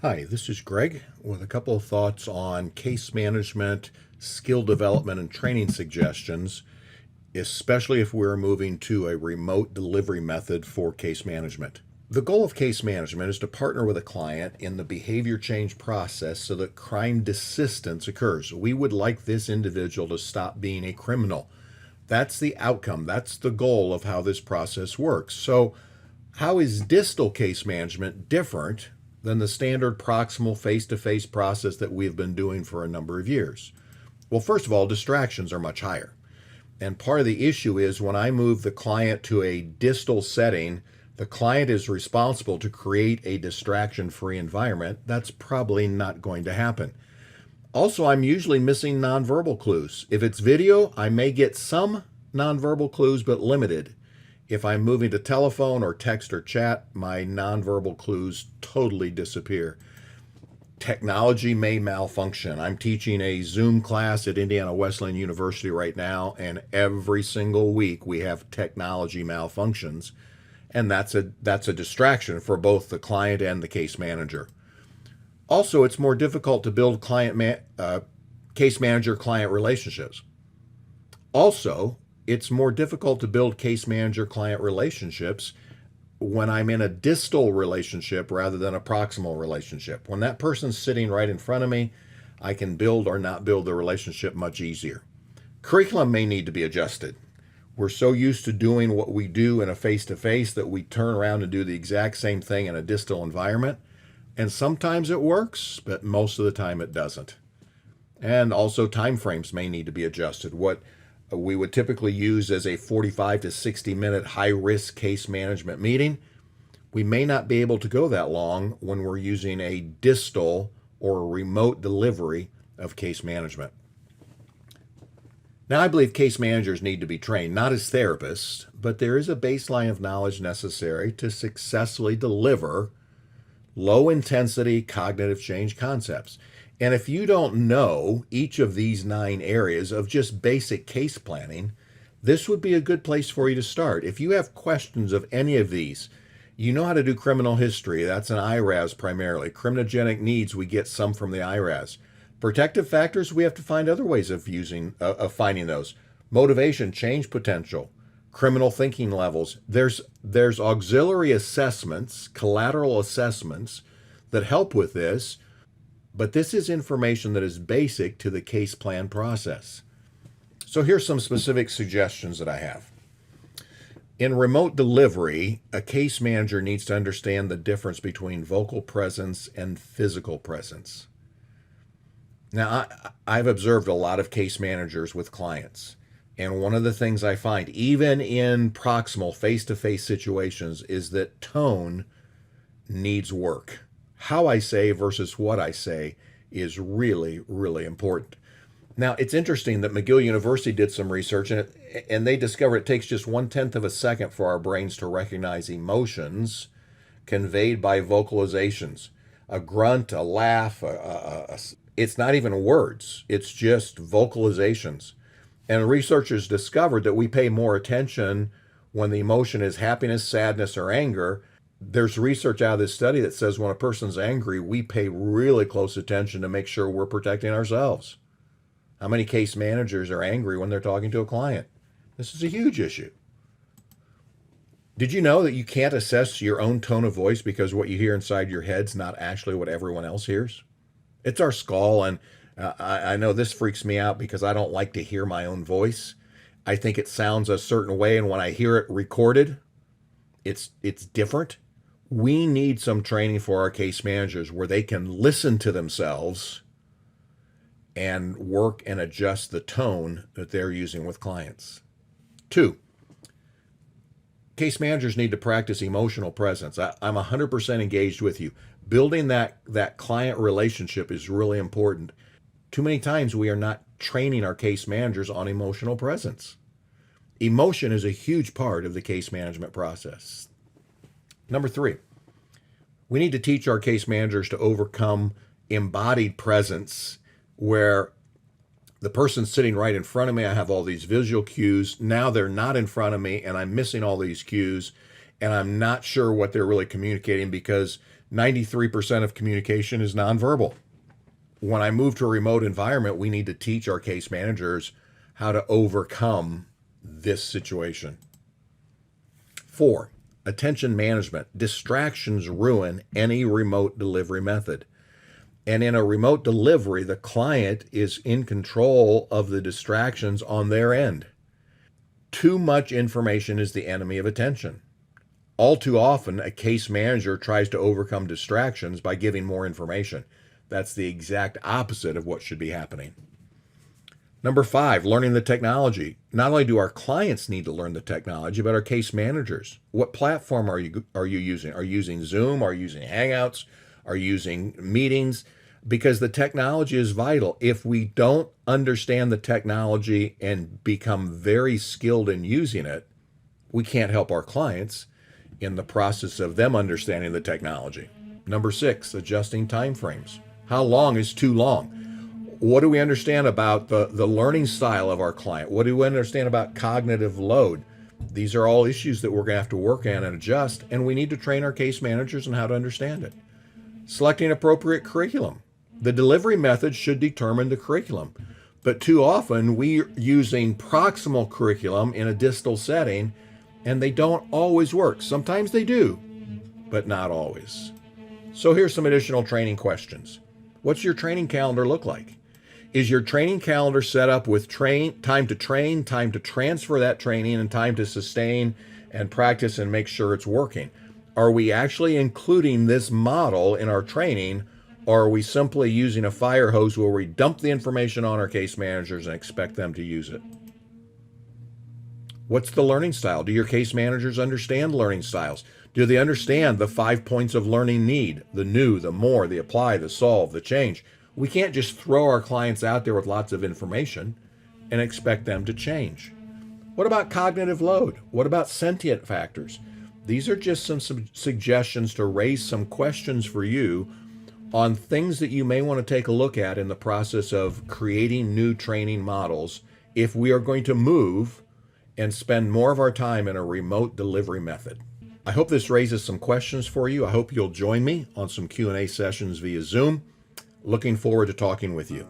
Hi, this is Greg with a couple of thoughts on case management, skill development, and training suggestions, especially if we're moving to a remote delivery method for case management. The goal of case management is to partner with a client in the behavior change process so that crime desistance occurs. We would like this individual to stop being a criminal. That's the outcome. That's the goal of how this process works. So, how is distal case management different than the standard proximal face-to-face process that we've been doing for a number of years? Well, first of all, distractions are much higher. And part of the issue is when I move the client to a distal setting, the client is responsible to create a distraction-free environment. That's probably not going to happen. Also, I'm usually missing nonverbal clues. If it's video, I may get some nonverbal clues, but limited. If I'm moving to telephone or text or chat, my nonverbal clues totally disappear. Technology may malfunction. I'm teaching a Zoom class at Indiana Wesleyan University right now, and every single week we have technology malfunctions, and that's a distraction for both the client and the case manager. Also, it's more difficult to build case manager-client relationships. Also, it's more difficult to build case manager-client relationships when I'm in a distal relationship rather than a proximal relationship. When that person's sitting right in front of me, I can build or not build the relationship much easier. Curriculum may need to be adjusted. We're so used to doing what we do in a face-to-face that we turn around and do the exact same thing in a distal environment. And sometimes it works, but most of the time it doesn't. And also timeframes may need to be adjusted. What we would typically use as a 45 to 60-minute high-risk case management meeting, we may not be able to go that long when we're using a distal or a remote delivery of case management. Now, I believe case managers need to be trained, not as therapists, but there is a baseline of knowledge necessary to successfully deliver low-intensity cognitive change concepts. And if you don't know each of these 9 areas of just basic case planning, this would be a good place for you to start. If you have questions of any of these, you know how to do criminal history. That's an IRAS primarily. Criminogenic needs, we get some from the IRAS. Protective factors, we have to find other ways of finding those. Motivation, change potential, criminal thinking levels. There's auxiliary assessments, collateral assessments that help with this. But this is information that is basic to the case plan process. So here's some specific suggestions that I have. In remote delivery, a case manager needs to understand the difference between vocal presence and physical presence. Now, I've observed a lot of case managers with clients, and one of the things I find, even in proximal face-to-face situations, is that tone needs work. How I say versus what I say is really, really important. Now, it's interesting that McGill University did some research, and they discovered it takes just 1/10 of a second for our brains to recognize emotions conveyed by vocalizations. A grunt, a laugh, it's not even words. It's just vocalizations. And researchers discovered that we pay more attention when the emotion is happiness, sadness, or anger. There's research out of this study that says when a person's angry, we pay really close attention to make sure we're protecting ourselves. How many case managers are angry when they're talking to a client? This is a huge issue. Did you know that you can't assess your own tone of voice because what you hear inside your head's not actually what everyone else hears? It's our skull, and I know this freaks me out because I don't like to hear my own voice. I think it sounds a certain way, and when I hear it recorded, it's different. We need some training for our case managers where they can listen to themselves and work and adjust the tone that they're using with clients. 2, case managers need to practice emotional presence. I'm 100% engaged with you. Building that client relationship is really important. Too many times we are not training our case managers on emotional presence. Emotion is a huge part of the case management process. Number 3, we need to teach our case managers to overcome embodied presence where the person's sitting right in front of me. I have all these visual cues. Now they're not in front of me and I'm missing all these cues and I'm not sure what they're really communicating because 93% of communication is nonverbal. When I move to a remote environment, we need to teach our case managers how to overcome this situation. 4, attention management. Distractions ruin any remote delivery method. And in a remote delivery, the client is in control of the distractions on their end. Too much information is the enemy of attention. All too often, a case manager tries to overcome distractions by giving more information. That's the exact opposite of what should be happening. Number 5, learning the technology. Not only do our clients need to learn the technology, but our case managers. What platform are you using? Are you using Zoom? Are you using Hangouts? Are you using meetings? Because the technology is vital. If we don't understand the technology and become very skilled in using it, we can't help our clients in the process of them understanding the technology. Number 6, adjusting timeframes. How long is too long? What do we understand about the learning style of our client? What do we understand about cognitive load? These are all issues that we're going to have to work on and adjust, and we need to train our case managers on how to understand it. Selecting appropriate curriculum. The delivery method should determine the curriculum, but too often we're using proximal curriculum in a distal setting, and they don't always work. Sometimes they do, but not always. So here's some additional training questions. What's your training calendar look like? Is your training calendar set up with time to train, time to transfer that training, and time to sustain and practice and make sure it's working? Are we actually including this model in our training, or are we simply using a fire hose where we dump the information on our case managers and expect them to use it? What's the learning style? Do your case managers understand learning styles? Do they understand the 5 points of learning need? The new, the more, the apply, the solve, the change. We can't just throw our clients out there with lots of information and expect them to change. What about cognitive load? What about sentient factors? These are just some suggestions to raise some questions for you on things that you may want to take a look at in the process of creating new training models if we are going to move and spend more of our time in a remote delivery method. I hope this raises some questions for you. I hope you'll join me on some Q&A sessions via Zoom. Looking forward to talking with you.